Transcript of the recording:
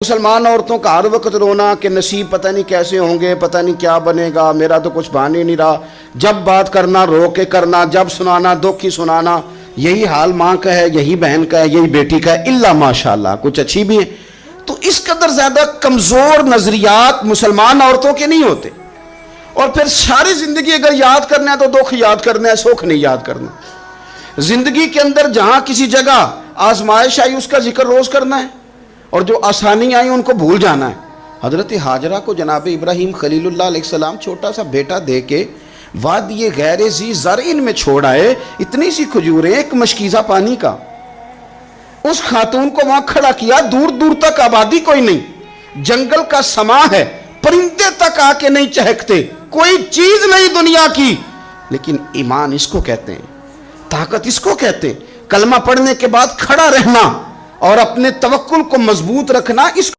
مسلمان عورتوں کا ہر وقت رونا کہ نصیب پتہ نہیں کیسے ہوں گے، پتہ نہیں کیا بنے گا، میرا تو کچھ بان ہی نہیں رہا، جب بات کرنا رو کے کرنا، جب سنانا دکھ ہی سنانا، یہی حال ماں کا ہے، یہی بہن کا ہے، یہی بیٹی کا ہے، الا ماشاءاللہ کچھ اچھی بھی ہیں۔ تو اس قدر زیادہ کمزور نظریات مسلمان عورتوں کے نہیں ہوتے، اور پھر ساری زندگی اگر یاد کرنا ہے تو دکھ یاد کرنا ہے، سکھ نہیں یاد کرنا۔ زندگی کے اندر جہاں کسی جگہ آزمائش آئی اس کا ذکر روز کرنا ہے، اور جو آسانی آئی ان کو بھول جانا ہے۔ حضرت ہاجرہ کو جناب ابراہیم خلیل اللہ علیہ السلام چھوٹا سا بیٹا دے کے وادی غیر ذی زرعین میں چھوڑ آئے، اتنی سی کھجوریں، ایک مشکیزہ پانی کا۔ اس خاتون کو وہاں کھڑا کیا، دور دور تک آبادی کوئی نہیں، جنگل کا سما ہے، پرندے تک آ کے نہیں چہکتے، کوئی چیز نہیں دنیا کی، لیکن ایمان اس کو کہتے ہیں، طاقت اس کو کہتے ہیں، کلمہ پڑھنے کے بعد کھڑا رہنا اور اپنے توکل کو مضبوط رکھنا اس